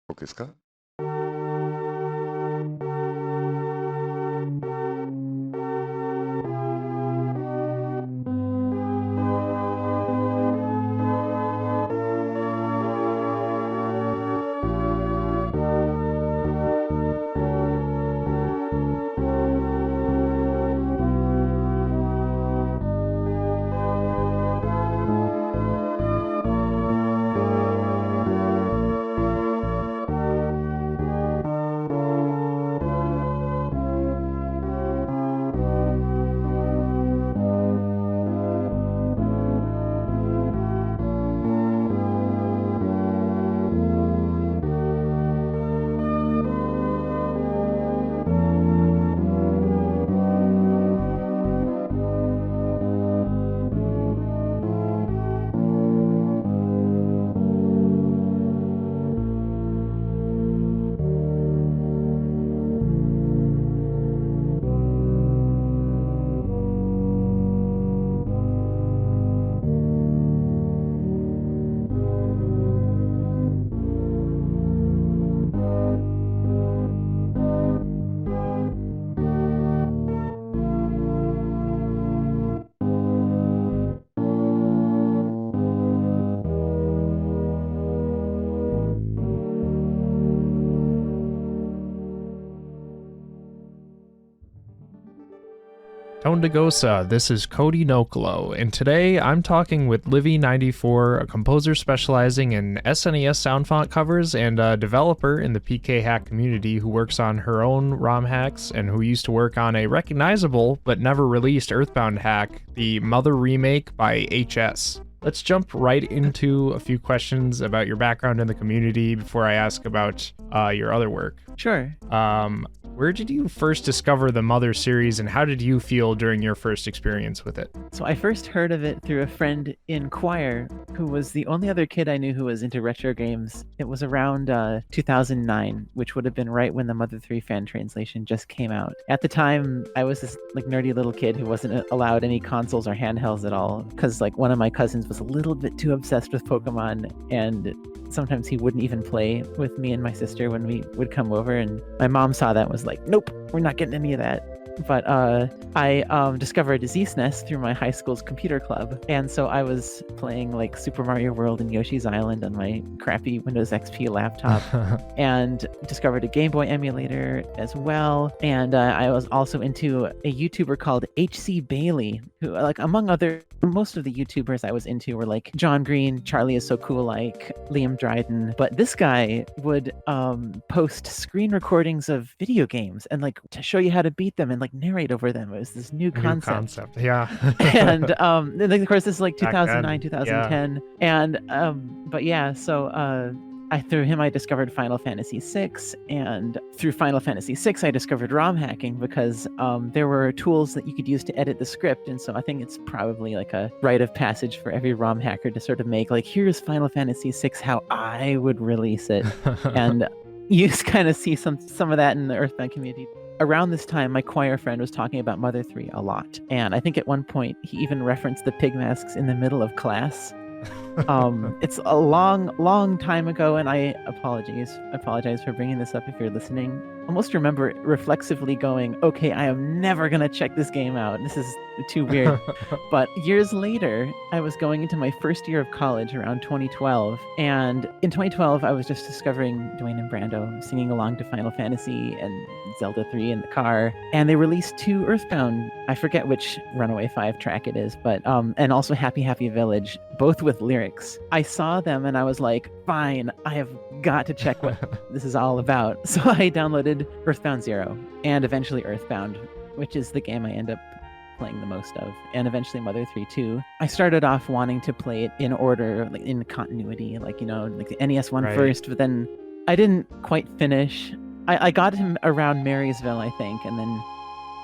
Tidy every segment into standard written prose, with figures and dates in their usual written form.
僕ですか？Tondagosa, this is Cody Nokolo, and today I'm talking with Livvy94, a composer specializing in SNES sound font covers and a developer in the PK hack community who works on her own ROM hacks and who used to work on a recognizable but never released Earthbound hack, the Mother Remake by HS. Let's jump right into a few questions about your background in the community before I ask about your other work. Sure. Where did you first discover the Mother series, and how did you feel during your first experience with it? So I first heard of it through a friend in choir who was the only other kid I knew who was into retro games. It was around 2009, which would have been right when the Mother 3 fan translation just came out. At the time, I was this nerdy little kid who wasn't allowed any consoles or handhelds at all because one of my cousins was a little bit too obsessed with Pokemon, and sometimes he wouldn't even play with me and my sister when we would come over, and my mom saw that and was like, nope, we're not getting any of that. But I discovered SNES through my high school's computer club, and so I was playing Super Mario World and Yoshi's Island on my crappy Windows XP laptop, and discovered a Game Boy emulator as well. And I was also into a YouTuber called HC Bailey, who, among other, most of the YouTubers I was into were John Green, Charlie Is So Cool, Liam Dryden. But this guy would post screen recordings of video games and to show you how to beat them and narrate over them. It was this new concept. Yeah. And of course this is 2009, 2010. Yeah. And but yeah, so through him I discovered Final Fantasy VI, and through Final Fantasy VI I discovered ROM hacking because there were tools that you could use to edit the script, and so I think it's probably a rite of passage for every ROM hacker to sort of make here's Final Fantasy VI how I would release it. And you kind of see some of that in the Earthbound community. Around this time, my choir friend was talking about Mother 3 a lot, and I think at one point he even referenced the pig masks in the middle of class. It's a long time ago, and I apologize for bringing this up if you're listening. I almost remember reflexively going, okay, I am never gonna check this game out. This is too weird. But years later, I was going into my first year of college around 2012, and in 2012 I was just discovering Dwayne and Brando singing along to Final Fantasy and Zelda 3 in the car, and they released 2 Earthbound, I forget which Runaway 5 track it is, but and also Happy Happy Village, both with lyrics. I saw them and I was like, fine, I have got to check what this is all about. So I downloaded Earthbound 0 and eventually Earthbound, which is the game I end up playing the most of, and eventually Mother 3 too. I started off wanting to play it in order, in continuity, the NES one first, but then I didn't quite finish. I got him around Marysville, I think, and then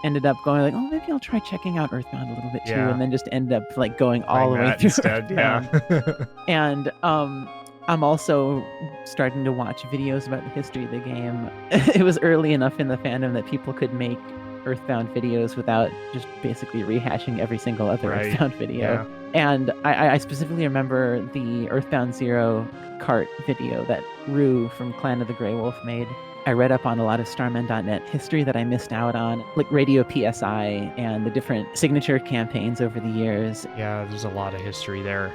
ended up going oh, maybe I'll try checking out Earthbound a little bit too, and then just ended up going all the way through instead. Earthbound. And I'm also starting to watch videos about the history of the game. It was early enough in the fandom that people could make Earthbound videos without just basically rehashing every single other Earthbound video. And I specifically remember the Earthbound Zero cart video that Rue from Clan of the Grey Wolf made. I read up on a lot of Starman.net history that I missed out on, like Radio PSI and the different signature campaigns over the years. Yeah, there's a lot of history there.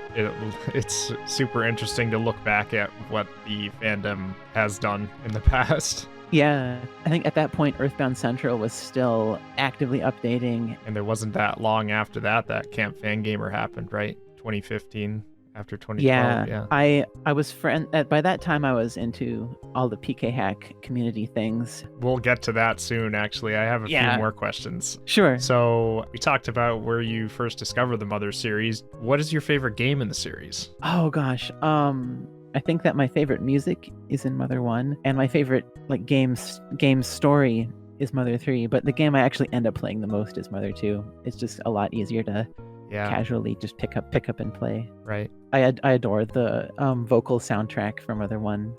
It's super interesting to look back at what the fandom has done in the past. Yeah, I think at that point, Earthbound Central was still actively updating. And there wasn't that long after that Camp Fangamer happened, right? 2015. After 2012, yeah. I was by that time I was into all the PK Hack community things. We'll get to that soon, actually. I have a few more questions. Sure. So we talked about where you first discovered the Mother series. What is your favorite game in the series? Oh gosh. I think that my favorite music is in Mother 1, and my favorite game story is Mother 3, but the game I actually end up playing the most is Mother 2. It's just a lot easier to casually just pick up and play. Right. I adore the vocal soundtrack from Mother 1.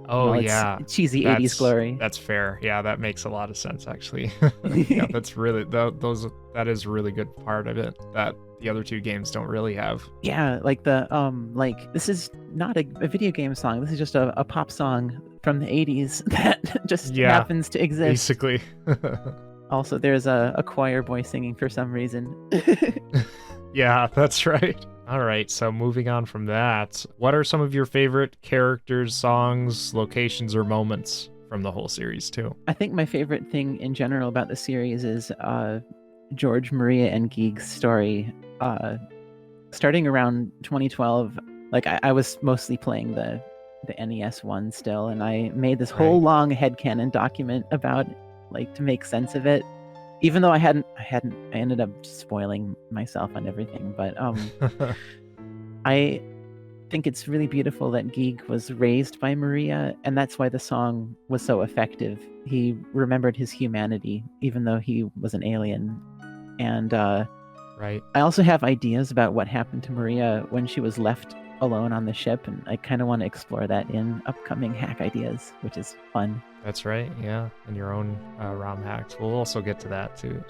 Oh, cheesy 80s glory. That's fair. Yeah, that makes a lot of sense, actually. Yeah, that's really that is a really good part of it that the other two games don't really have. Yeah, like this is not a video game song. This is just a pop song from the 80s that just happens to exist. Basically. Also, there's a choir boy singing for some reason. Yeah, that's right. All right, so moving on from that, what are some of your favorite characters, songs, locations, or moments from the whole series, too? I think my favorite thing in general about the series is George, Maria, and Geeg's story. Starting around 2012, I was mostly playing the NES one still, and I made this whole long headcanon document about to make sense of it, even though I ended up spoiling myself on everything. But I think it's really beautiful that Geeg was raised by Maria, and that's why the song was so effective. He remembered his humanity, even though he was an alien. And right. I also have ideas about what happened to Maria when she was left alone on the ship, and I kind of want to explore that in upcoming hack ideas, which is fun. That's right, yeah, and your own ROM hacks. We'll also get to that too.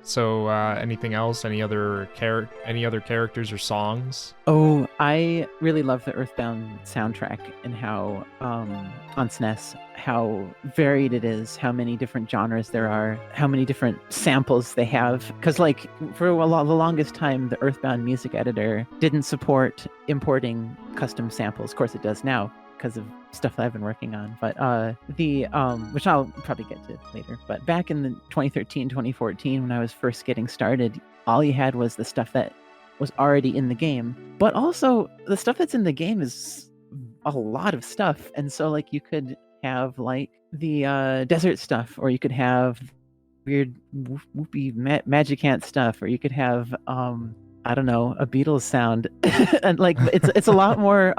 So anything else? Any other characters or songs? Oh, I really love the Earthbound soundtrack and how on SNES how varied it is, how many different genres there are, how many different samples they have. Because for the longest time, the Earthbound music editor didn't support importing custom samples. Of course, it does now because of stuff that I've been working on, but which I'll probably get to later. But back in the 2013, 2014, when I was first getting started, all you had was the stuff that was already in the game, but also the stuff that's in the game is a lot of stuff. And so you could have the desert stuff, or you could have weird whoopee Magicant stuff, or you could have I don't know, a Beatles sound. And it's a lot more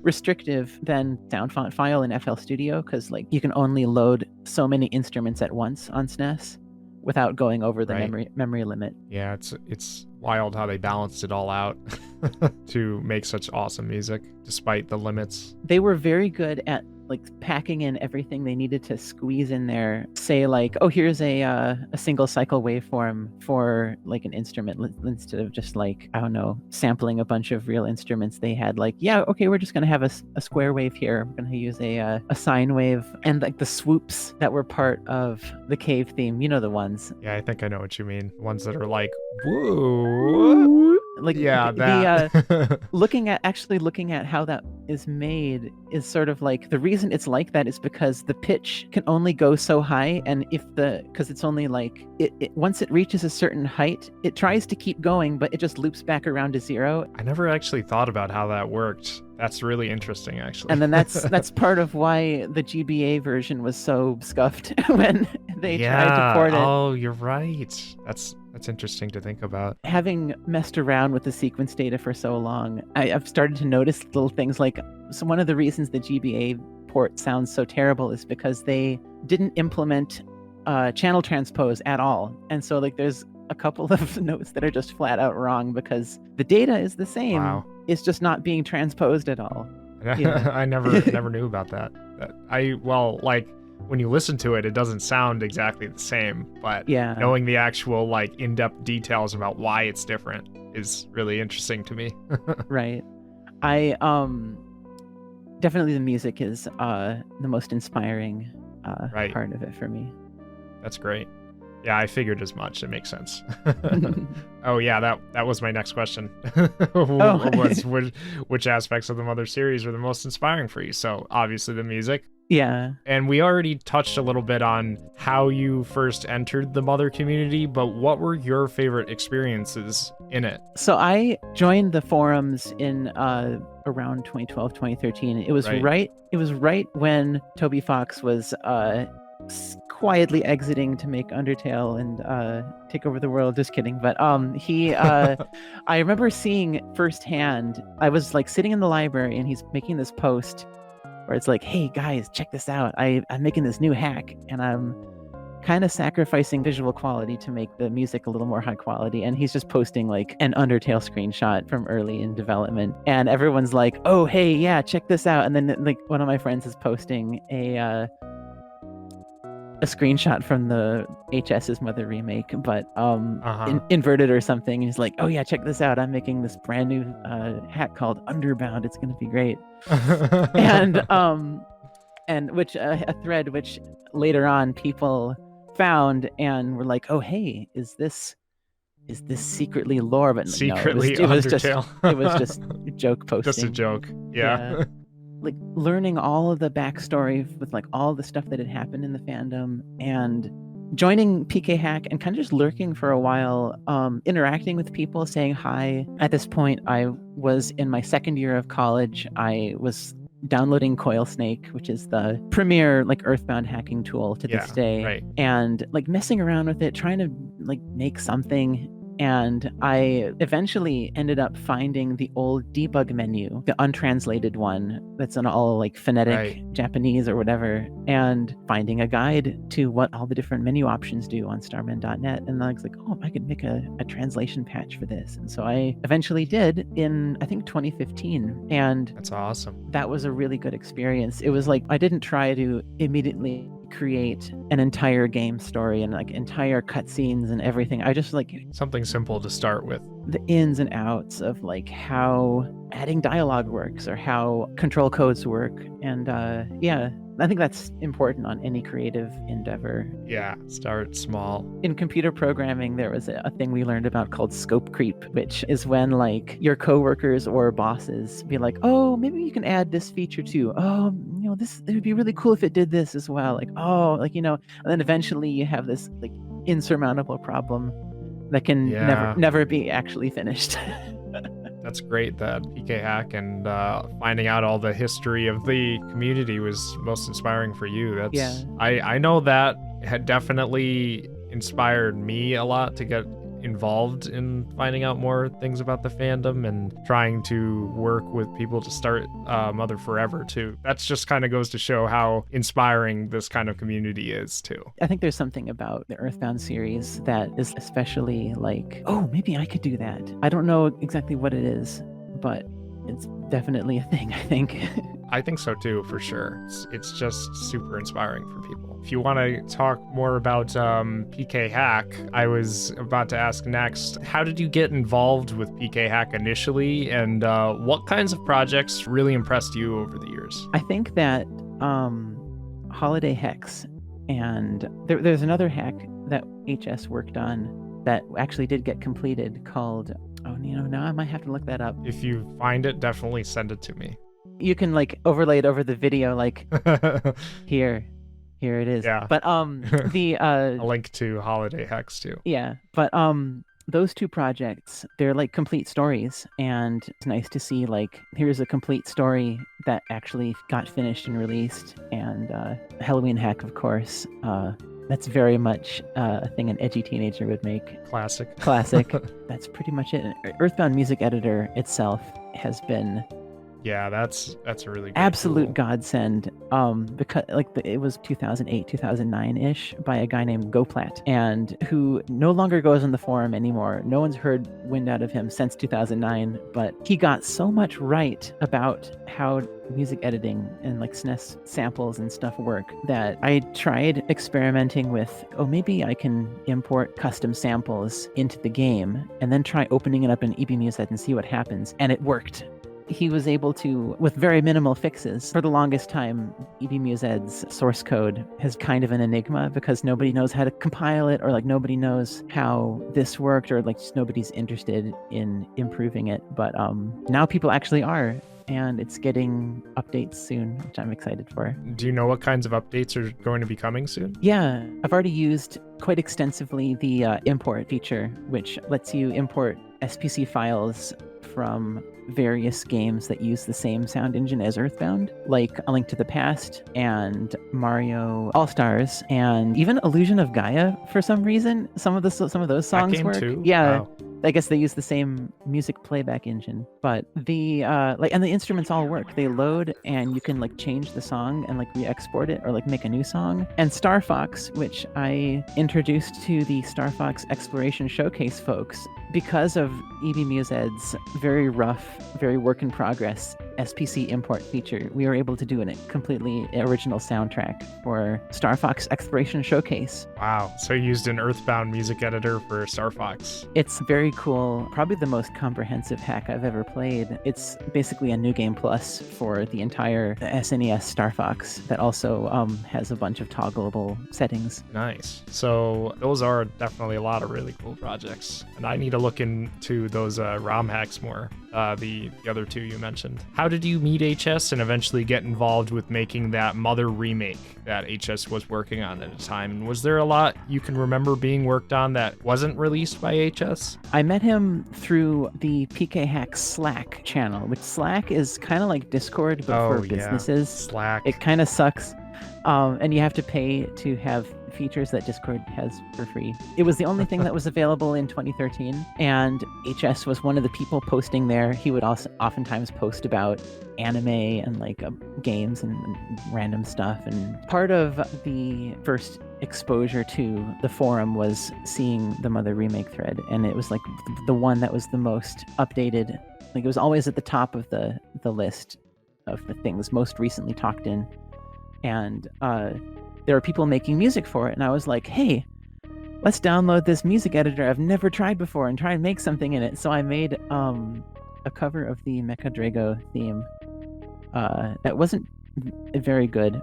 restrictive than sound font file in FL Studio, because you can only load so many instruments at once on SNES without going over the memory limit. Yeah, it's wild how they balanced it all out to make such awesome music despite the limits. They were very good at packing in everything they needed to squeeze in there. Say oh, here's a single cycle waveform for an instrument, instead of just I don't know, sampling a bunch of real instruments. They had okay, we're just gonna have a square wave here. We're gonna use a sine wave, and the swoops that were part of the cave theme. You know the ones. Yeah, I think I know what you mean. Ones that are woo. Looking at how that is made is sort of the reason it's like that is because the pitch can only go so high, and because it's only it once it reaches a certain height, it tries to keep going, but it just loops back around to zero. I never actually thought about how that worked. That's really interesting, actually. And then that's part of why the GBA version was so scuffed when they tried to port it. Oh, you're right. That's interesting to think about. Having messed around with the sequence data for so long, I've started to notice little things so one of the reasons the GBA port sounds so terrible is because they didn't implement channel transpose at all. And so there's a couple of notes that are just flat out wrong because the data is the same. Wow. It's just not being transposed at all. Yeah. I never knew about that. When you listen to it, it doesn't sound exactly the same, but knowing the actual in-depth details about why it's different is really interesting to me. Right. I definitely the music is the most inspiring Right. part of it for me. That's great. Yeah, I figured as much. It makes sense. Oh yeah, that was my next question. Was which aspects of the Mother series were the most inspiring for you? So obviously the music. Yeah. And we already touched a little bit on how you first entered the Mother community, but what were your favorite experiences in it? So I joined the forums in around 2012, 2013. It was Right. It was right when Toby Fox was quietly exiting to make Undertale and take over the world. Just kidding. But he I remember seeing firsthand. I was like sitting in the library and he's making this post where it's like, hey guys, check this out. I'm making this new hack and I'm kind of sacrificing visual quality to make the music a little more high quality. And he's just posting like an Undertale screenshot from early in development. And everyone's like, oh, hey, yeah, check this out. And then like one of my friends is posting a screenshot from the HS's Mother Remake, but inverted or something. And he's like, oh yeah, check this out. I'm making this brand new hack called Underbound. It's going to be great. and which a thread which later on people found and were like, oh hey, is this secretly lore? But secretly no, it was Undertale. it was just joke posting. Just a joke. Yeah. Like learning all of the backstory with like all the stuff that had happened in the fandom and joining PK Hack and kind of just lurking for a while, interacting with people, saying hi. At this point, I was in my second year of college. I was downloading Coil Snake, which is the premier like Earthbound hacking tool to this day, right. and like messing around with it, trying to like make something. And I eventually ended up finding the old debug menu, the untranslated one that's in all like phonetic Japanese or whatever, and finding a guide to what all the different menu options do on starman.net. And I was like, oh, I could make a translation patch for this. And so I eventually did in, I think, 2015. And that's awesome. That was a really good experience. It was like, I didn't try to immediately create an entire game story and like entire cutscenes and everything. I just like something simple to start with. The ins and outs of like how adding dialogue works or how control codes work. And yeah, I think that's important on any creative endeavor. Yeah, start small. In computer programming, there was a thing we learned about called scope creep, which is when like your coworkers or bosses be like, oh, maybe you can add this feature too. Oh, you know, this, it would be really cool if it did this as well. Like, oh, like, you know, and then eventually you have this like insurmountable problem that can never be actually finished. That's great that PK Hack and finding out all the history of the community was most inspiring for you. That's I know that had definitely inspired me a lot to get involved in finding out more things about the fandom and trying to work with people to start Mother Forever too. That's just kind of goes to show how inspiring this kind of community is too. I think there's something about the Earthbound series that is especially like, oh, maybe I could do that. I don't know exactly what it is, but it's definitely a thing, I think. I think so too, for sure. It's just super inspiring for people. If you want to talk more about PK Hack, I was about to ask next, how did you get involved with PK Hack initially, and what kinds of projects really impressed you over the years? I think that Holiday Hex, and there's another hack that HS worked on that actually did get completed called, oh, you know, now I might have to look that up. If you find it, definitely send it to me. You can like overlay it over the video, like here it is. Yeah. But the a link to Holiday Hex too. Yeah. But those two projects, they're like complete stories, and it's nice to see like here's a complete story that actually got finished and released. And Halloween Hack, of course. That's very much a thing an edgy teenager would make. Classic. That's pretty much it. Earthbound Music Editor itself has been Yeah, that's a really great Absolute tool. godsend. Because it was 2008, 2009-ish by a guy named GoPlat, and who no longer goes on the forum anymore. No one's heard wind out of him since 2009, but he got so much right about how music editing and like SNES samples and stuff work that I tried experimenting with, maybe I can import custom samples into the game and then try opening it up in EBMusic and see what happens. And it worked. He was able to, with very minimal fixes. For the longest time, EBMusic's source code has kind of an enigma because nobody knows how to compile it, or like nobody knows how this worked, or like just nobody's interested in improving it. But now people actually are, and it's getting updates soon, which I'm excited for. Do you know what kinds of updates are going to be coming soon? Yeah, I've already used quite extensively the import feature, which lets you import SPC files from various games that use the same sound engine as Earthbound, like A Link to the Past and Mario All-Stars, and even Illusion of Gaia for some reason. Some of those songs work. Too? Yeah. Wow. I guess they use the same music playback engine, but the and the instruments all work. They load, and you can like change the song and like re-export it or like make a new song. And Star Fox, which I introduced to the Star Fox Exploration Showcase folks because of EBMusic's very rough, very work in progress SPC import feature, we were able to do a completely original soundtrack for Star Fox Exploration Showcase. Wow. So you used an Earthbound music editor for Star Fox. It's very cool. Probably the most comprehensive hack I've ever played. It's basically a New Game Plus for the entire SNES Star Fox that also has a bunch of toggleable settings. Nice. So those are definitely a lot of really cool projects. And I need to look into those ROM hacks more. The other two you mentioned. How did you meet HS and eventually get involved with making that Mother remake that HS was working on at the time? And was there a lot you can remember being worked on that wasn't released by HS? I met him through the PK Hack Slack channel, which Slack is kind of like Discord, but for businesses. Slack. It kind of sucks. And you have to pay to have features that Discord has for free. It was the only thing that was available in 2013, and HS was one of the people posting there. He would also oftentimes post about anime and like games and random stuff. And part of the first exposure to the forum was seeing the Mother remake thread, and it was like the one that was the most updated. Like it was always at the top of the list of the things most recently talked in. And there were people making music for it, and I was like, hey, let's download this music editor I've never tried before and try and make something in it. So I made a cover of the Mecha Drago theme that wasn't very good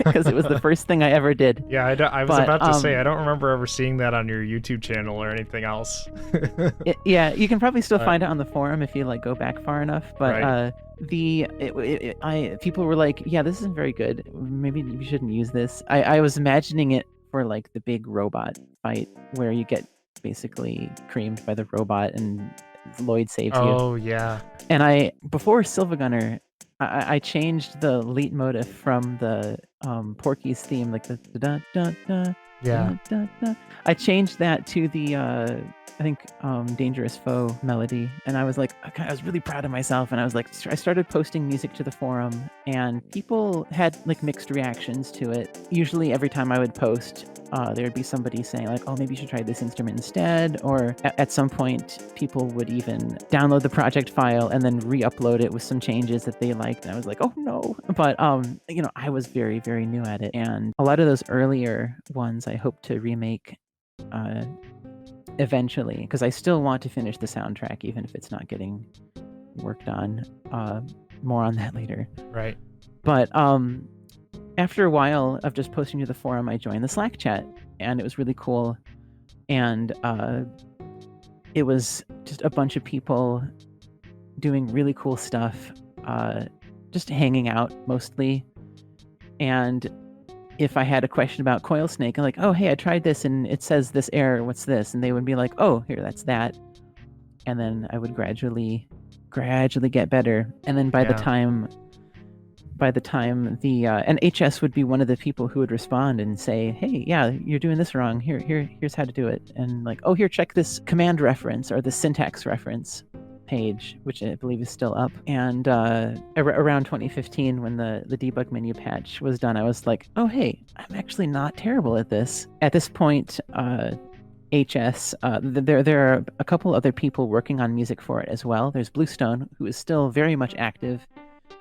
because it was the first thing I ever did. Yeah, I was about to say, I don't remember ever seeing that on your YouTube channel or anything else. Yeah, you can probably still find it on the forum if you like go back far enough, but right. People were like, yeah, this isn't very good, maybe you shouldn't use this. I was imagining it for like the big robot fight where you get basically creamed by the robot and Lloyd saves you. Oh yeah. And before Silvagunner, I changed the leitmotif from the Porky's theme, like the da da da. Yeah. Da, da, da. I changed that to the I think Dangerous Foe melody, and I was like, I was really proud of myself, and I was like, I started posting music to the forum, and people had like mixed reactions to it. Usually every time I would post, there would be somebody saying like, oh, maybe you should try this instrument instead, or at some point people would even download the project file and then re-upload it with some changes that they liked, and I was like, oh no. But I was very, very new at it, and a lot of those earlier ones I hope to remake eventually, because I still want to finish the soundtrack even if it's not getting worked on. More on that later. Right. But after a while of just posting to the forum, I joined the Slack chat, and it was really cool. And it was just a bunch of people doing really cool stuff, just hanging out mostly. And if I had a question about Coil Snake, I'm like, oh, hey, I tried this and it says this error. What's this? And they would be like, oh, here, that's that. And then I would gradually get better. And then by the time and HS would be one of the people who would respond and say, hey, yeah, you're doing this wrong. Here's how to do it. And like, oh, here, check this command reference or the syntax reference. page, which I believe is still up. And around 2015, when the debug menu patch was done, I was like, oh, hey, I'm actually not terrible at this. At this point, HS, there are a couple other people working on music for it as well. There's Bluestone, who is still very much active.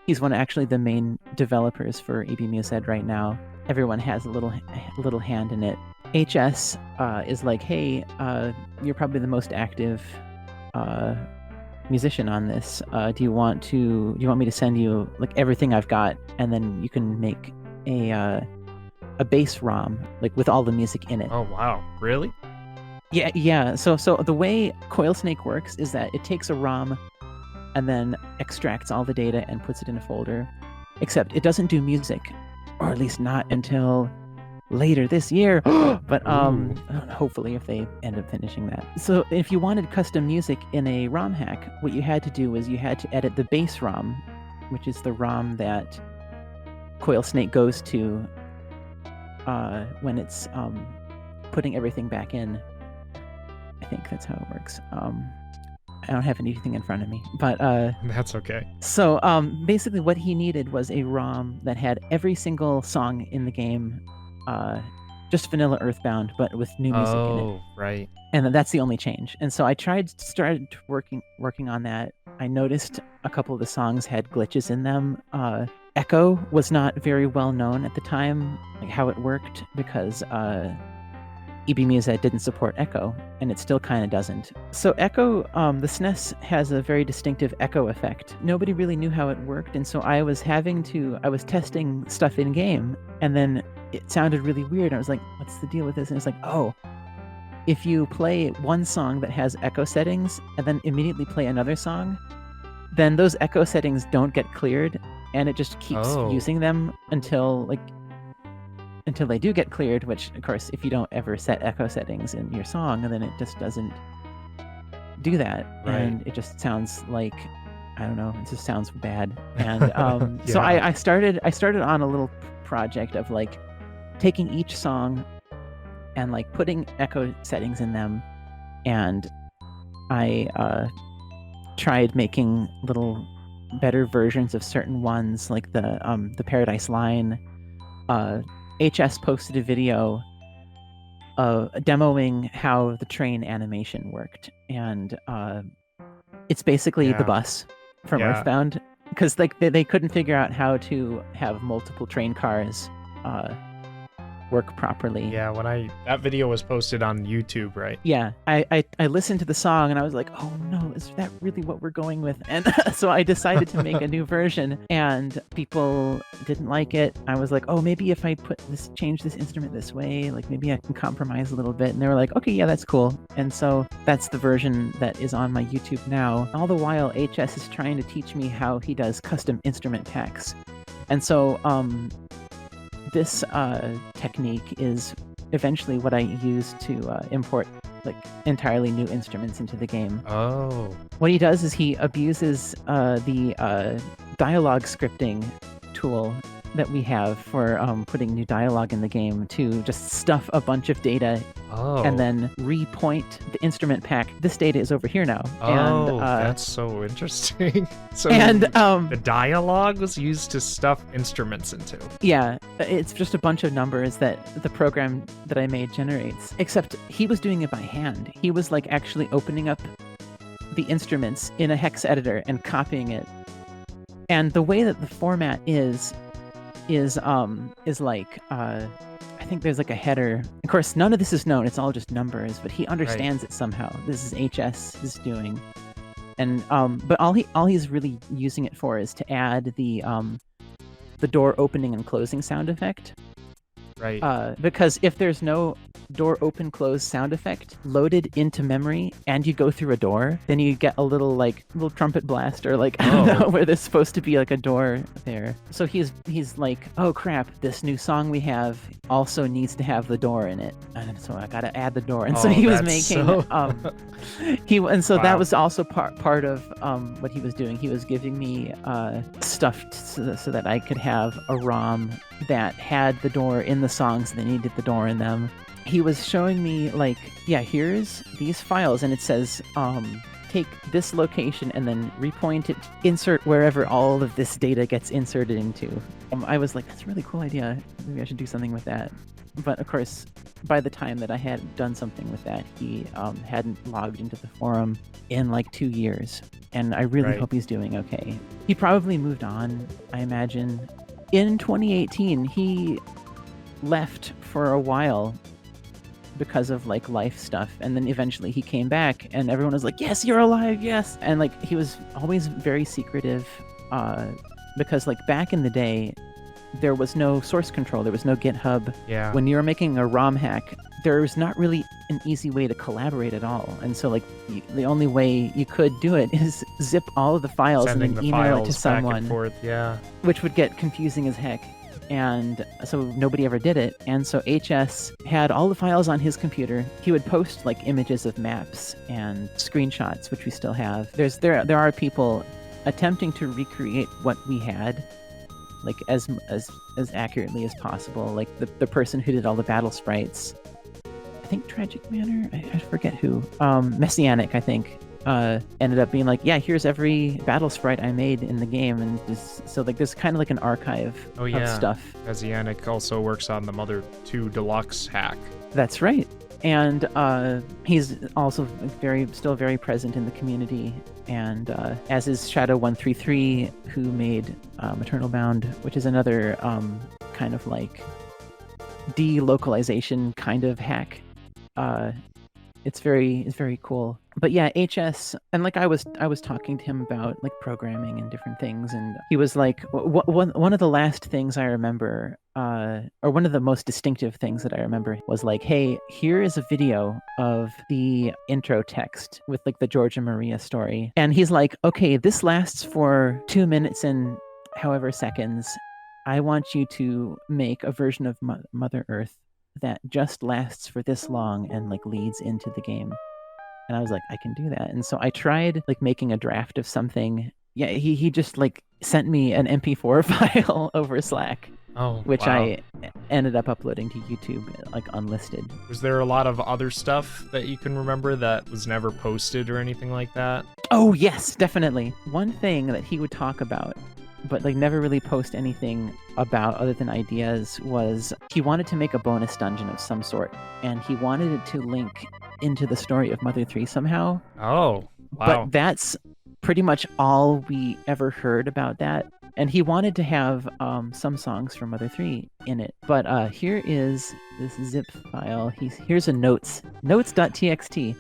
He's one of actually the main developers for EB Mused right now. Everyone has a little hand in it. HS is like, hey, you're probably the most active musician on this. Do you want me to send you like everything I've got, and then you can make a bass ROM like with all the music in it? Oh wow, really? Yeah. So the way Coilsnake works is that it takes a ROM and then extracts all the data and puts it in a folder. Except it doesn't do music, or at least not until later this year. But hopefully if they end up finishing that. So if you wanted custom music in a ROM hack, what you had to do was you had to edit the bass ROM, which is the ROM that Coilsnake goes to when it's putting everything back in. I think that's how it works. I don't have anything in front of me, but that's okay. So basically what he needed was a ROM that had every single song in the game, just vanilla Earthbound, but with new music in it. Oh, right. And that's the only change. And so I started working on that. I noticed a couple of the songs had glitches in them. Echo was not very well known at the time, like how it worked, because EB Mused didn't support Echo, and it still kind of doesn't. So Echo, the SNES has a very distinctive echo effect. Nobody really knew how it worked, and so I was testing stuff in game, and then it sounded really weird. I was like, what's the deal with this? And it's like, oh, if you play one song that has echo settings and then immediately play another song, then those echo settings don't get cleared, and it just keeps using them until they do get cleared, which, of course, if you don't ever set echo settings in your song, then it just doesn't do that. Right. And it just sounds like, I don't know, it just sounds bad. And so I started on a little project of like taking each song and like putting echo settings in them. And I tried making little better versions of certain ones, like the Paradise Line. HS posted a video demoing how the train animation worked, and it's basically the bus from Earthbound, because like they couldn't figure out how to have multiple train cars work properly. Yeah, that video was posted on YouTube, right? Yeah, I listened to the song and I was like, oh no, is that really what we're going with? And so I decided to make a new version, and people didn't like it. I was like, oh, maybe if I change this instrument this way, like maybe I can compromise a little bit. And they were like, okay, yeah, that's cool. And so that's the version that is on my YouTube now. All the while, HS is trying to teach me how he does custom instrument packs. And so this technique is eventually what I use to import like entirely new instruments into the game. Oh. What he does is he abuses the dialogue scripting tool that we have for putting new dialogue in the game to just stuff a bunch of data and then repoint the instrument pack. This data is over here now. Oh, that's so interesting. So the dialogue was used to stuff instruments into. Yeah, it's just a bunch of numbers that the program that I made generates. Except he was doing it by hand. He was like actually opening up the instruments in a hex editor and copying it. And the way that the format is like I think there's like a header. Of course, none of this is known. It's all just numbers, but he understands it somehow. This is HS is doing, and but all he's really using it for is to add the door opening and closing sound effect. Right. Because if there's no door open close sound effect loaded into memory and you go through a door, then you get a little trumpet blast, or like I don't know, where there's supposed to be like a door there. So he's like, oh crap, this new song we have also needs to have the door in it, and so I gotta add the door. And so he was making that was also part of what he was doing. He was giving me stuff so that I could have a ROM that had the door in the songs that needed the door in them. He was showing me like, yeah, here's these files, and it says take this location and then repoint it, insert wherever all of this data gets inserted into. I was like, that's a really cool idea. Maybe I should do something with that. But of course, by the time that I had done something with that, he hadn't logged into the forum in like 2 years. And I really hope he's doing okay. He probably moved on, I imagine. In 2018, he left for a while because of like life stuff, and then eventually he came back and everyone was like, yes, you're alive, yes. And like he was always very secretive, because like back in the day there was no source control, there was no GitHub. When you were making a ROM hack, there was not really an easy way to collaborate at all, and so like the only way you could do it is zip all of the files and then email it to someone, which would get confusing as heck. And so nobody ever did it. And so HS had all the files on his computer. He would post like images of maps and screenshots, which we still have. There are people attempting to recreate what we had, like as accurately as possible. Like the person who did all the battle sprites, I think Tragic Manor, I forget who, Messianic, I think, ended up being like, yeah, here's every battle sprite I made in the game. And so like there's kind of like an archive of stuff. Messianic also works on the Mother 2 Deluxe hack. That's right. And he's also still very present in the community, and as is Shadow133, who made Maternal Bound, which is another kind of like delocalization kind of hack. It's very cool. But yeah, HS, and like I was talking to him about like programming and different things, and he was like, one of the last things I remember, or one of the most distinctive things that I remember was like, hey, here is a video of the intro text with like the Georgia Maria story. And he's like, okay, this lasts for 2 minutes and however seconds. I want you to make a version of Mother Earth that just lasts for this long and like leads into the game. And I was like, I can do that. And so I tried like making a draft of something. Yeah, he just like sent me an MP4 file over Slack, which I ended up uploading to YouTube like unlisted. Was there a lot of other stuff that you can remember that was never posted or anything like that? Oh yes, definitely. One thing that he would talk about, but like never really post anything about other than ideas, was he wanted to make a bonus dungeon of some sort, and he wanted it to link into the story of Mother 3 somehow. Oh, wow. But that's pretty much all we ever heard about that. And he wanted to have some songs from Mother 3 in it. But here is this zip file. Here's a notes.txt.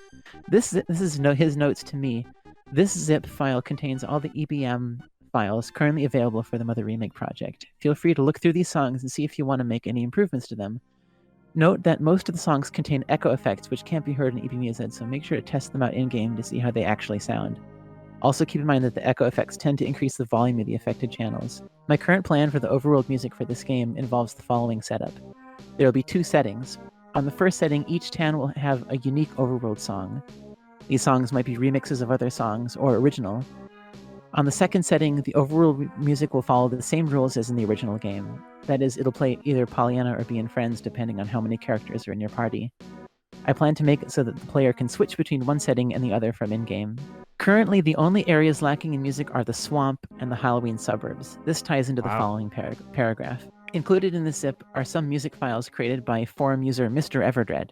This is his notes to me. This zip file contains all the EBM files currently available for the Mother Remake project. Feel free to look through these songs and see if you want to make any improvements to them. Note that most of the songs contain echo effects which can't be heard in EBMUZ, so make sure to test them out in-game to see how they actually sound. Also keep in mind that the echo effects tend to increase the volume of the affected channels. My current plan for the overworld music for this game involves the following setup. There will be 2 settings. On the first setting, each town will have a unique overworld song. These songs might be remixes of other songs or original. On the second setting, the overworld music will follow the same rules as in the original game. That is, it'll play either Pollyanna or Be in Friends depending on how many characters are in your party. I plan to make it so that the player can switch between one setting and the other from in-game. Currently, the only areas lacking in music are the swamp and the Halloween suburbs. This ties into the following paragraph. Included in the zip are some music files created by forum user Mr. Everdread.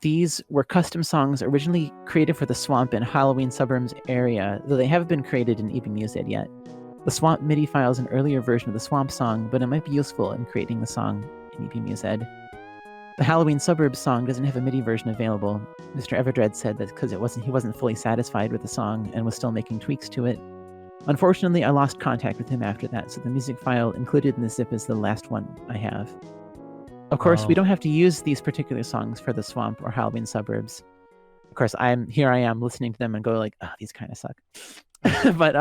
These were custom songs originally created for the swamp and Halloween suburbs area, though they haven't been created in EBMUZ yet. The swamp MIDI file is an earlier version of the swamp song, but it might be useful in creating the song in EBMUZ. The Halloween suburbs song doesn't have a MIDI version available. Mr. Everdread said that because he wasn't fully satisfied with the song and was still making tweaks to it. Unfortunately, I lost contact with him after that, so the music file included in the zip is the last one I have. Of course, we don't have to use these particular songs for the swamp or Halloween suburbs. Of course, I am listening to them and go like, oh, these kind of suck. But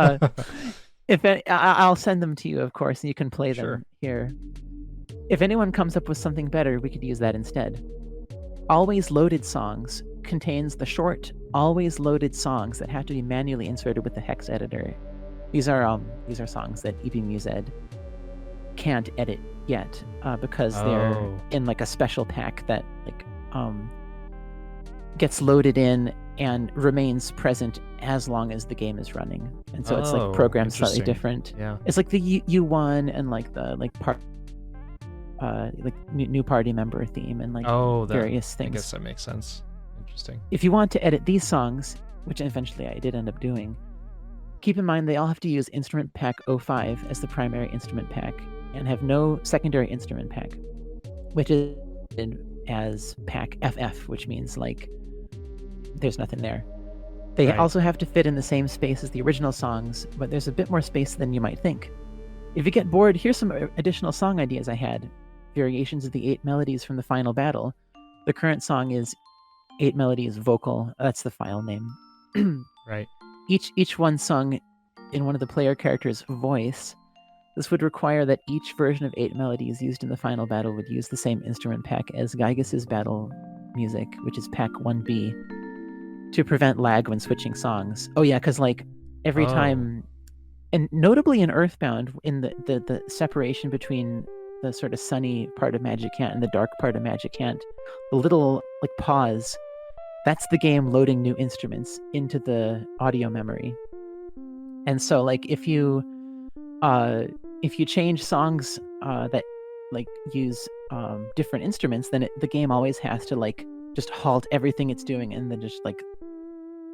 I'll send them to you, of course, and you can play them here. If anyone comes up with something better, we could use that instead. Always Loaded Songs contains the short, always loaded songs that have to be manually inserted with the hex editor. These are songs that EBMUZ can't edit yet because they're in like a special pack that like gets loaded in and remains present as long as the game is running. And so it's like Oh, programmed slightly interesting. different. Yeah. It's like the U1 and like the new party member theme and like various things. I guess that makes sense. Interesting. If you want to edit these songs, which eventually I did end up doing, keep in mind they all have to use instrument pack 05 as the primary instrument pack and have no secondary instrument pack, which is as pack FF, which means like there's nothing there. They also have to fit in the same space as the original songs, but there's a bit more space than you might think. If you get bored, here's some additional song ideas I had. Variations of the 8 melodies from the final battle. The current song is 8 melodies vocal. That's the file name. Right. Each one sung in one of the player characters' voice. This would require that each version of 8 melodies used in the final battle would use the same instrument pack as Gygas's battle music, which is pack 1B, to prevent lag when switching songs. Oh yeah, because like every time, and notably in Earthbound, in the separation between the sort of sunny part of Magic Hand and the dark part of Magic Hand, the little like pause, that's the game loading new instruments into the audio memory. And so like if you change songs that like use different instruments, then the game always has to like just halt everything it's doing and then just like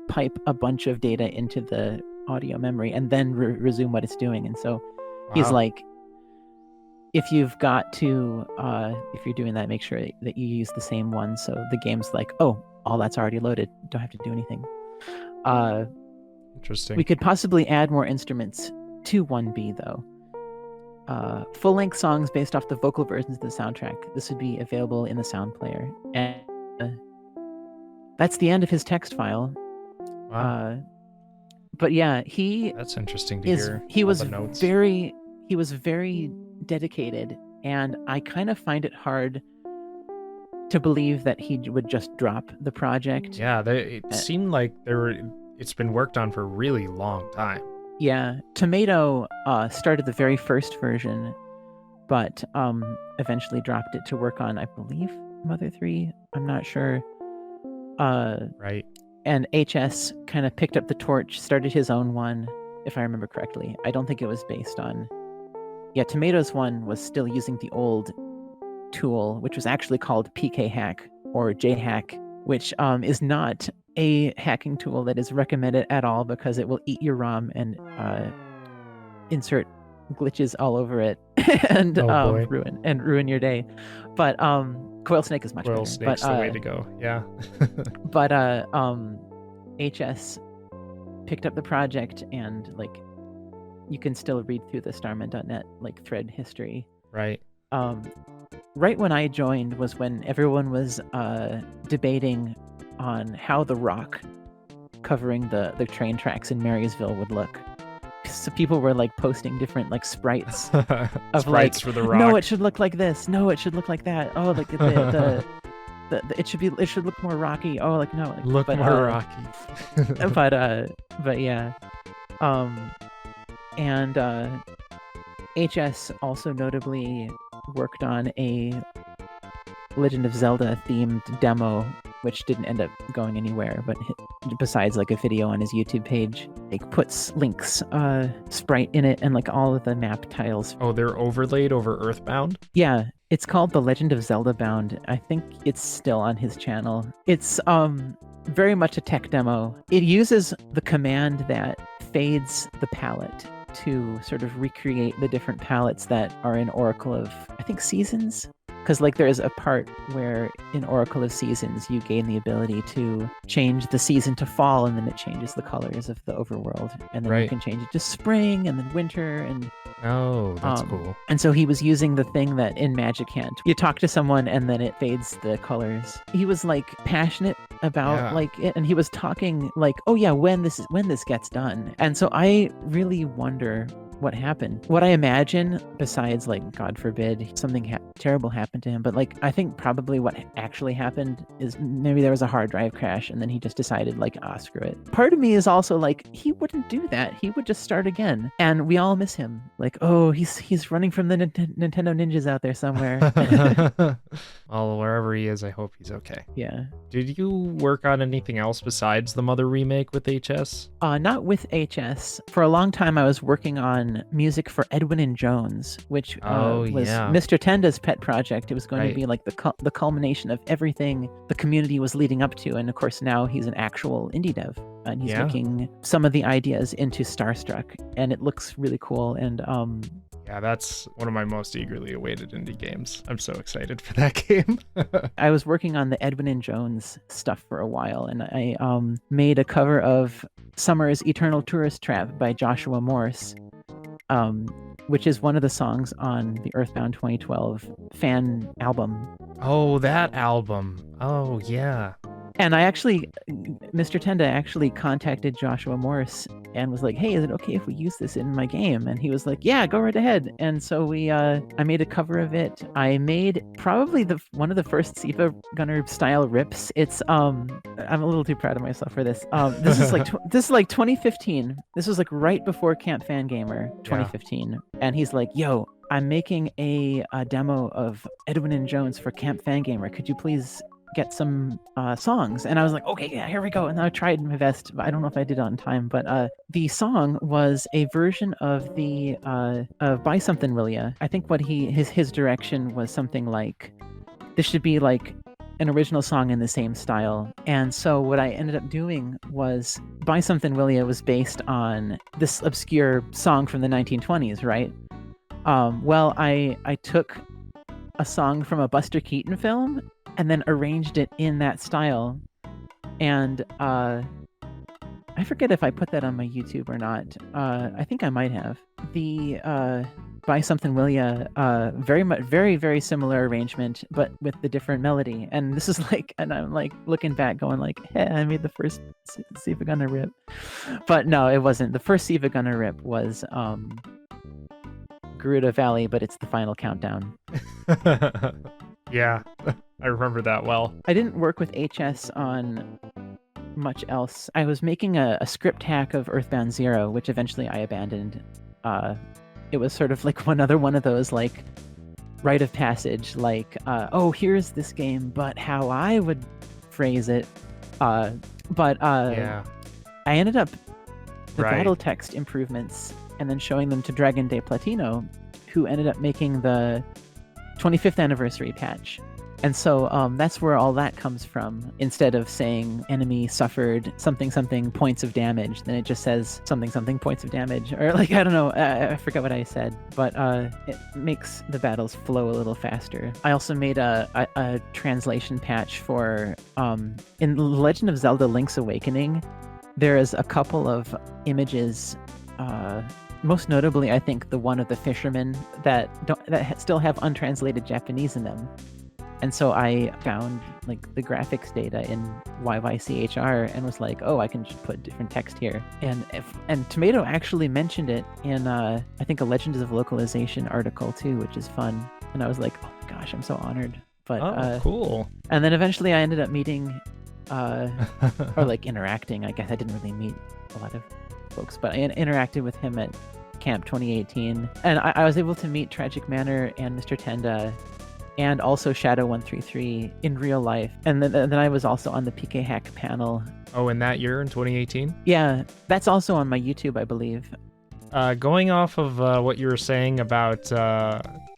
pipe a bunch of data into the audio memory and then resume what it's doing. And so he's like, if you've got to, if you're doing that, make sure that you use the same one. So the game's like, oh, all that's already loaded. Don't have to do anything. Interesting. We could possibly add more instruments to 1B though. Full-length songs based off the vocal versions of the soundtrack. This would be available in the sound player. And that's the end of his text file. Wow. But yeah, that's interesting to hear. He was very dedicated, and I kind of find it hard to believe that he would just drop the project. Yeah, it seemed like it's been worked on for a really long time. Yeah, Tomato started the very first version, but eventually dropped it to work on, I believe, Mother 3. I'm not sure. Right. And HS kind of picked up the torch, started his own one, if I remember correctly. I don't think it was based on... Yeah, Tomato's one was still using the old tool, which was actually called PK Hack or JHack, which is not a hacking tool that is recommended at all because it will eat your ROM and insert glitches all over it and ruin your day. But Coil Snake is much better. Coil Snake's the way to go. Yeah. But HS picked up the project, and like you can still read through the Starman.net like thread history. Right. Right when I joined was when everyone was debating on how the rock covering the train tracks in Marysville would look. So people were like posting different like sprites of sprites for the rock. No, it should look like this. No, it should look like that. Oh, like it should look more rocky. Oh, like no, look more rocky. but yeah, and HS also notably worked on a Legend of Zelda themed demo, which didn't end up going anywhere, but besides like a video on his YouTube page, like puts Link's sprite in it and like all of the map tiles. Oh, they're overlaid over Earthbound? Yeah, it's called The Legend of Zelda Bound. I think it's still on his channel. It's very much a tech demo. It uses the command that fades the palette to sort of recreate the different palettes that are in Oracle of, I think, Seasons. Because like there's a part where in Oracle of Seasons you gain the ability to change the season to fall, and then it changes the colors of the overworld, and then you can change it to spring and then winter. And oh, that's cool. And so he was using the thing that in Magic Hand you talk to someone and then it fades the colors. He was like passionate about like it, and he was talking like, oh yeah, when this gets done. And so I really wonder what happened. What I imagine, besides like, God forbid, something terrible happened to him, but like, I think probably what actually happened is maybe there was a hard drive crash and then he just decided like, screw it. Part of me is also like, he wouldn't do that. He would just start again. And we all miss him. Like, oh, he's running from the Nintendo ninjas out there somewhere. Well, wherever he is, I hope he's okay. Yeah. Did you work on anything else besides the Mother remake with HS? Not with HS. For a long time, I was working on music for Edwin and Jones, which was Mr. Tenda's pet project. It was going to be like the culmination of everything the community was leading up to. And of course, now he's an actual indie dev. And he's making some of the ideas into Starstruck. And it looks really cool. And yeah, that's one of my most eagerly awaited indie games. I'm so excited for that game. I was working on the Edwin and Jones stuff for a while, and I made a cover of Summer's Eternal Tourist Trap by Joshua Morse, which is one of the songs on the Earthbound 2012 fan album. Oh, that album. Oh, yeah. And Mr. Tenda actually contacted Joshua Morse and was like, hey, is it okay if we use this in my game? And he was like, yeah, go right ahead. And so I made a cover of it. I made probably one of the first Siva Gunner style rips. It's I'm a little too proud of myself for this. This is like 2015. This was like right before Camp Fangamer 2015. Yeah. And he's like, yo, I'm making a demo of Edwin and Jones for Camp Fangamer. Could you please get some songs? And I was like, okay, yeah, here we go. And I tried my best, but I don't know if I did it on time. But the song was a version of the of Buy Something Will Ya. I think what his direction was something like, this should be like an original song in the same style. And so what I ended up doing was, Buy Something Will Ya was based on this obscure song from the 1920s, right? Well, I took a song from a Buster Keaton film and then arranged it in that style. And I forget if I put that on my YouTube or not. I think I might have. The Buy Something Will Ya, very, very similar arrangement, but with the different melody. And this is like, and I'm like looking back going like, hey, I made the first Siva Gunner rip. But no, it wasn't. The first Siva Gunner rip was Garuda Valley, but it's the final countdown. Yeah, I remember that well. I didn't work with HS on much else. I was making a script hack of Earthbound Zero, which eventually I abandoned. It was sort of like one of those like rite of passage, like, oh, here's this game, but how I would phrase it. Yeah. I ended up the battle text improvements and then showing them to Dragon de Platino, who ended up making the 25th anniversary patch. And so that's where all that comes from. Instead of saying enemy suffered something points of damage, then it just says something points of damage. Or like, I don't know, I forget what I said, but it makes the battles flow a little faster. I also made a translation patch for, in Legend of Zelda Link's Awakening, there is a couple of images, most notably, I think the one of the fishermen that still have untranslated Japanese in them. And so I found like the graphics data in YYCHR and was like, oh, I can just put different text here. And Tomato actually mentioned it in I think a Legends of Localization article too, which is fun. And I was like, oh my gosh, I'm so honored. But cool. And then eventually I ended up meeting or like interacting. I guess I didn't really meet a lot of folks, but I interacted with him at Camp 2018, and I was able to meet Tragic Manor and Mr. Tenda and also Shadow 133 in real life. And then I was also on the PK Hack panel. Oh, in that year, in 2018? Yeah, that's also on my YouTube, I believe. Going off of what you were saying about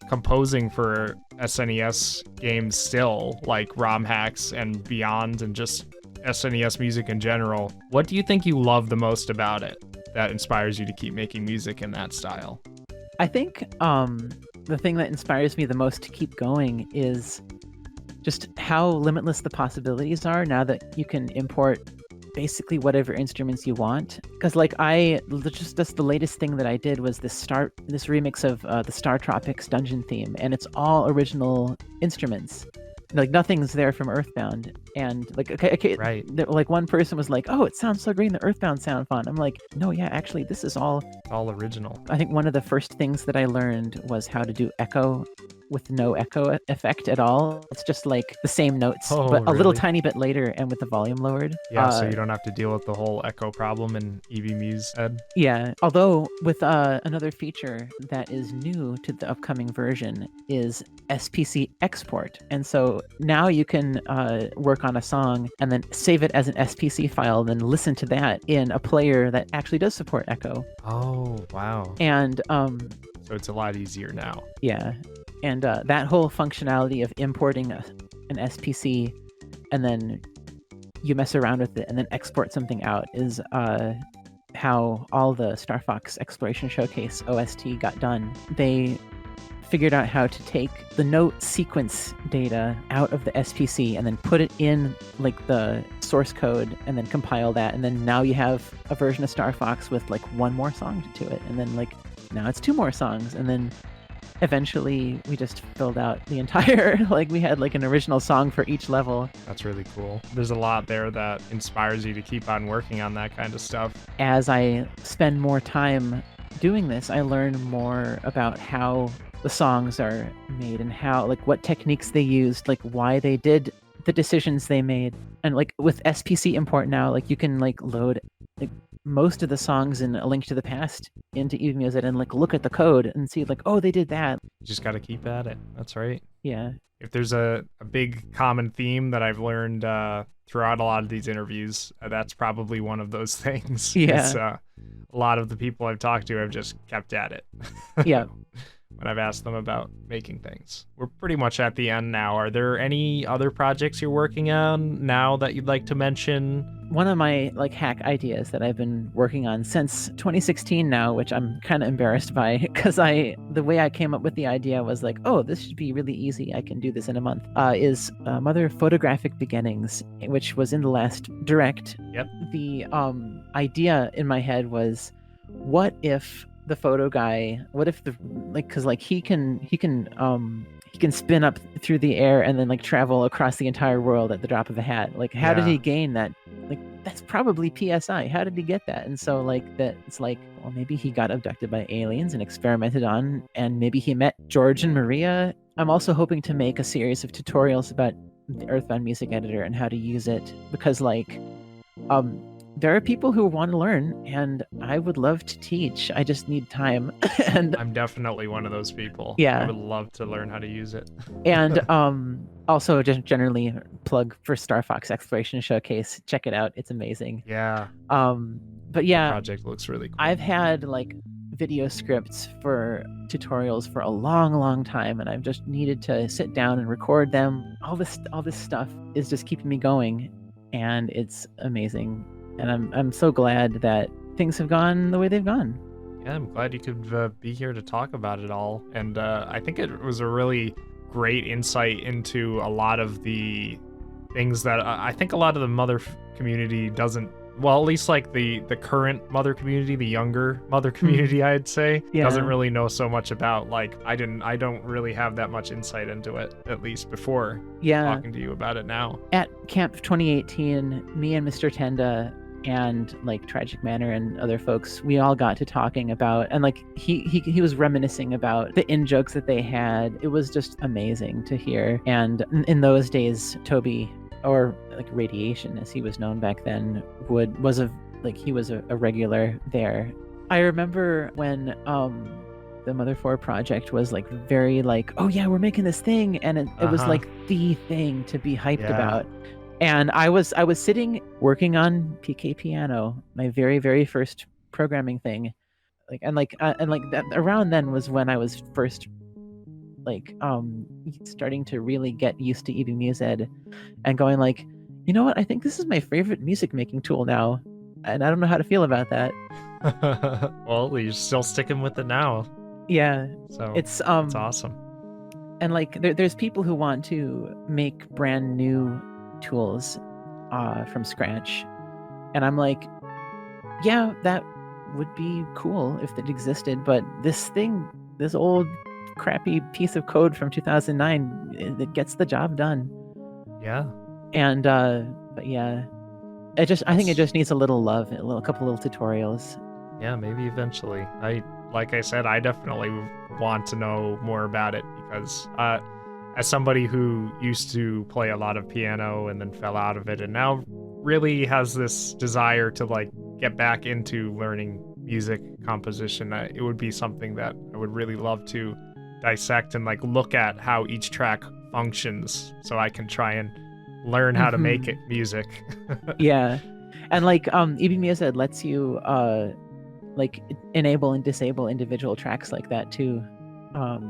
composing for SNES games still, like ROM hacks and beyond, and just SNES music in general, what do you think you love the most about it that inspires you to keep making music in that style? I think the thing that inspires me the most to keep going is just how limitless the possibilities are now that you can import basically whatever instruments you want. Because like that's the latest thing that I did was this remix of the Star Tropics dungeon theme, and it's all original instruments. like nothing's there from Earthbound, and like okay, Right. like one person was like, oh, it sounds so great in the Earthbound sound font. I'm like, no, yeah, actually this is all Original. I think one of the first things that I learned was how to do echo with no echo effect at all. It's just like the same notes, but a little tiny bit later and with the volume lowered. Yeah, so you don't have to deal with the whole echo problem in EVMuse Ed. Yeah, although with another feature that is new to the upcoming version is SPC export. And so now you can work on a song and then save it as an SPC file, then listen to that in a player that actually does support echo. Oh, wow. And so it's a lot easier now. Yeah. And that whole functionality of importing an SPC and then you mess around with it and then export something out is how all the Star Fox Exploration Showcase OST got done. They figured out how to take the note sequence data out of the SPC and then put it in like the source code and then compile that. And then now you have a version of Star Fox with like one more song to it. And then like now it's two more songs. And then eventually we just filled out the entire, like we had like an original song for each level. That's really cool. There's a lot there that inspires you to keep on working on that kind of stuff. As I spend more time doing this, I learn more about how the songs are made and how, like what techniques they used, like why they did the decisions they made. And like with SPC import now, like you can like load like most of the songs in A Link to the Past into EVMuse and like look at the code and see like, oh, they did that. You just got to keep at it. That's right. Yeah. If there's a big common theme that I've learned throughout a lot of these interviews, that's probably one of those things. Yeah. A lot of the people I've talked to have just kept at it. Yeah. When I've asked them about making things. We're pretty much at the end now. Are there any other projects you're working on now that you'd like to mention? One of my like hack ideas that I've been working on since 2016 now, which I'm kind of embarrassed by because the way I came up with the idea was like, oh, this should be really easy. I can do this in a month. Is Mother Photographic Beginnings, which was in the last direct. Yep. The idea in my head was, what if the photo guy, what if the like, because like he can spin up through the air and then like travel across the entire world at the drop of a hat. Like how did he gain that? Like that's probably PSI. How did he get that? And so like that, it's like, well, maybe he got abducted by aliens and experimented on, and maybe he met George and Maria. I'm also hoping to make a series of tutorials about the Earthbound music editor and how to use it, because like there are people who want to learn, and I would love to teach. I just need time. And I'm definitely one of those people. Yeah. I would love to learn how to use it. And also just generally plug for Star Fox Exploration Showcase. Check it out. It's amazing. Yeah. But yeah, the project looks really cool. I've had like video scripts for tutorials for a long time, and I've just needed to sit down and record them. All this stuff is just keeping me going, and it's amazing. And I'm so glad that things have gone the way they've gone. Yeah, I'm glad you could be here to talk about it all. And I think it was a really great insight into a lot of the things that I think a lot of the Mother community doesn't, well, at least like the current Mother community, the younger Mother community, I'd say, doesn't really know so much about. Like I don't really have that much insight into it, at least before talking to you about it now. At Camp 2018, me and Mr. Tenda and like Tragic Manor and other folks, we all got to talking about, and like he was reminiscing about the in jokes that they had. It was just amazing to hear. And in those days, Toby, or like Radiation as he was known back then, was a regular there. I remember when the Mother 4 project was like very like, oh yeah, we're making this thing, and it was like the thing to be hyped about. And I was sitting working on PK Piano, my very, very first programming thing, that around then was when I was first like starting to really get used to EVMuse Ed, and going like, you know what, I think this is my favorite music making tool now, and I don't know how to feel about that. Well, you're still sticking with it now. Yeah, so it's awesome. And like there's people who want to make brand new tools from scratch, and I'm like, yeah, that would be cool if it existed, but this old crappy piece of code from 2009, it gets the job done. Yeah. And but yeah, I think it just needs a little love, a couple little tutorials. Yeah, maybe eventually. Like I said, I definitely want to know more about it because as somebody who used to play a lot of piano and then fell out of it and now really has this desire to like get back into learning music composition, it would be something that I would really love to dissect and like look at how each track functions so I can try and learn how to make it music. Yeah. And like EB Music lets you like enable and disable individual tracks like that too.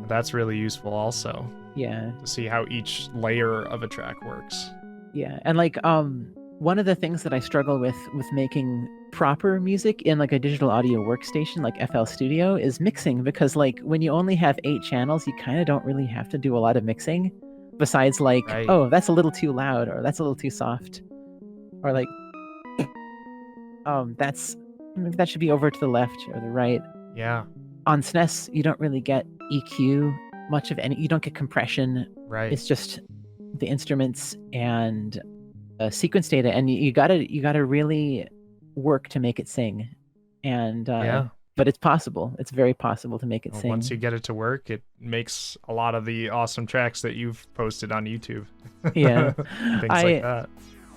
That's really useful also. Yeah. To see how each layer of a track works. Yeah. And like one of the things that I struggle with making proper music in like a digital audio workstation like FL Studio is mixing, because like when you only have 8 channels, you kind of don't really have to do a lot of mixing besides like, right. Oh, that's a little too loud, or that's a little too soft, or like that should be over to the left or the right. Yeah. On SNES, you don't really get EQ much of any. You don't get compression. Right. It's just the instruments and sequence data, and you gotta really work to make it sing. And yeah. But it's possible. It's very possible to make it sing. Once you get it to work, it makes a lot of the awesome tracks that you've posted on YouTube. Yeah. Things like that.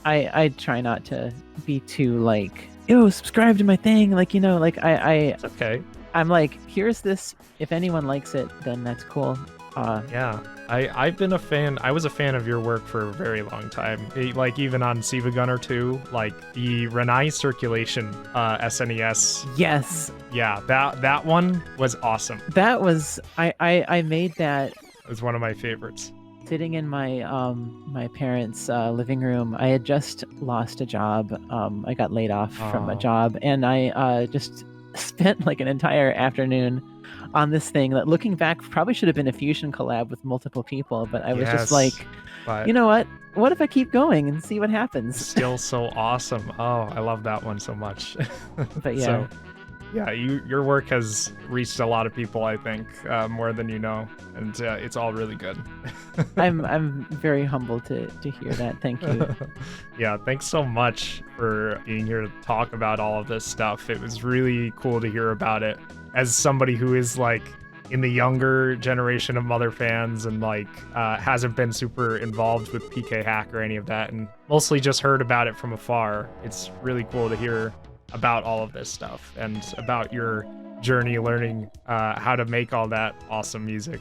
I try not to be too like, yo, subscribe to my thing. Like, you know, like It's okay. I'm like, here's this. If anyone likes it, then that's cool. Yeah. I've been a fan. I was a fan of your work for a very long time. Like even on Siva Gunner 2, like the Renai Circulation SNES. Yes. Yeah, that one was awesome. That was I made that. It was one of my favorites. Sitting in my my parents' living room. I had just lost a job. I got laid off from a job, and I just spent like an entire afternoon on this thing that, looking back, probably should have been a Fusion collab with multiple people, but I was just like, you know what if I keep going and see what happens? Still so awesome. Oh, I love that one so much. But yeah. So, yeah, your work has reached a lot of people, I think, more than you know, and it's all really good. I'm very humbled to hear that. Thank you. Yeah, thanks so much for being here to talk about all of this stuff. It was really cool to hear about it. As somebody who is like in the younger generation of Mother fans and like hasn't been super involved with PK Hack or any of that, and mostly just heard about it from afar, it's really cool to hear about all of this stuff and about your journey learning how to make all that awesome music.